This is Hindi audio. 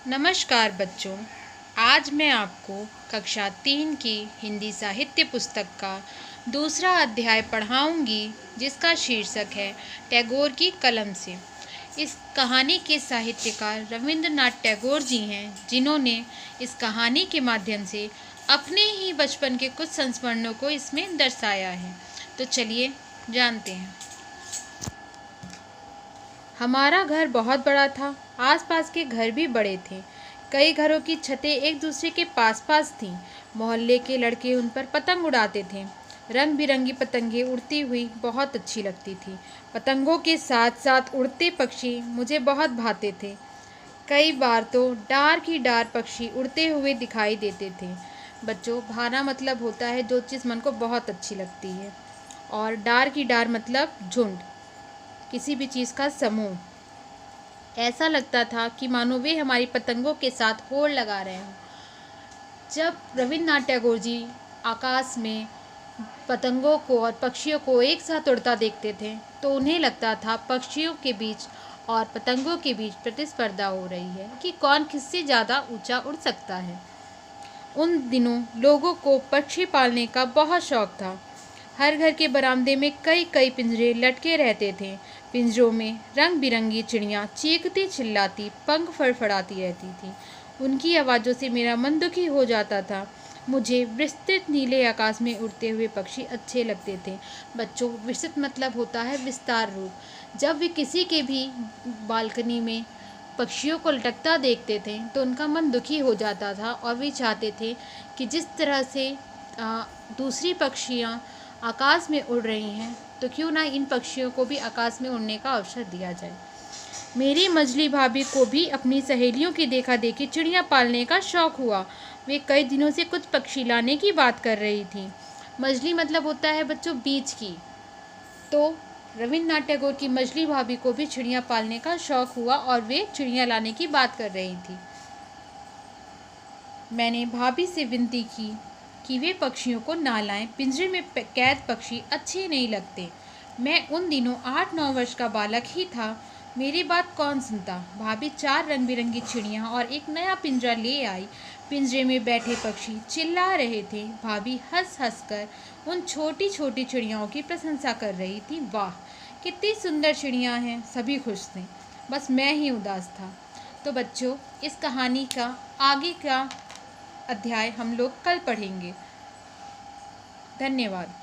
नमस्कार बच्चों। आज मैं आपको कक्षा 3 की हिंदी साहित्य पुस्तक का दूसरा अध्याय पढ़ाऊंगी, जिसका शीर्षक है टैगोर की कलम से। इस कहानी के साहित्यकार रविंद्रनाथ टैगोर जी हैं, जिन्होंने इस कहानी के माध्यम से अपने ही बचपन के कुछ संस्मरणों को इसमें दर्शाया है। तो चलिए जानते हैं। हमारा घर बहुत बड़ा था। आसपास के घर भी बड़े थे। कई घरों की छतें एक दूसरे के पास पास थीं। मोहल्ले के लड़के उन पर पतंग उड़ाते थे। रंग बिरंगी पतंगें उड़ती हुई बहुत अच्छी लगती थी। पतंगों के साथ साथ उड़ते पक्षी मुझे बहुत भाते थे। कई बार तो डार की डार पक्षी उड़ते हुए दिखाई देते थे। बच्चों, भाना मतलब होता है जो चीज़ मन को बहुत अच्छी लगती है, और डार की डार मतलब झुंड, किसी भी चीज़ का समूह। ऐसा लगता था कि मानो वे हमारी पतंगों के साथ होड़ लगा रहे हों। जब रविंद्रनाथ टैगोर जी आकाश में पतंगों को और पक्षियों को एक साथ उड़ता देखते थे, तो उन्हें लगता था पक्षियों के बीच और पतंगों के बीच प्रतिस्पर्धा हो रही है कि कौन किससे ज़्यादा ऊंचा उड़ सकता है। उन दिनों लोगों को पक्षी पालने का बहुत शौक था। हर घर के बरामदे में कई कई पिंजरे लटके रहते थे। पिंजरों में रंग बिरंगी चिड़ियाँ चीखती चिल्लाती पंख फड़फड़ाती रहती थीं। उनकी आवाज़ों से मेरा मन दुखी हो जाता था। मुझे विस्तृत नीले आकाश में उड़ते हुए पक्षी अच्छे लगते थे। बच्चों, विस्तृत मतलब होता है विस्तार रूप। जब वे किसी के भी बालकनी में पक्षियों को लटकता देखते थे तो उनका मन दुखी हो जाता था, और वे चाहते थे कि जिस तरह से दूसरी पक्षियाँ आकाश में उड़ रही हैं, तो क्यों ना इन पक्षियों को भी आकाश में उड़ने का अवसर दिया जाए। मेरी मझली भाभी को भी अपनी सहेलियों की देखा देखी चिड़िया पालने का शौक हुआ। वे कई दिनों से कुछ पक्षी लाने की बात कर रही थी। मझली मतलब होता है बच्चों बीच की। तो रविंद्रनाथ टैगोर की मझली भाभी को भी चिड़िया पालने का शौक हुआ और वे चिड़िया लाने की बात कर रही थी। मैंने भाभी से विनती की कि वे पक्षियों को ना लाएं। पिंजरे में कैद पक्षी अच्छे नहीं लगते। मैं उन दिनों 8-9 वर्ष का बालक ही था। मेरी बात कौन सुनता। भाभी 4 रंग बिरंगी चिड़ियाँ और एक नया पिंजरा ले आई। पिंजरे में बैठे पक्षी चिल्ला रहे थे। भाभी हंस हंस कर उन छोटी छोटी चिड़ियाओं की प्रशंसा कर रही थी। वाह, कितनी सुंदर चिड़ियाँ हैं। सभी खुश थे, बस मैं ही उदास था। तो बच्चों, इस कहानी का आगे का अध्याय हम लोग कल पढ़ेंगे। धन्यवाद।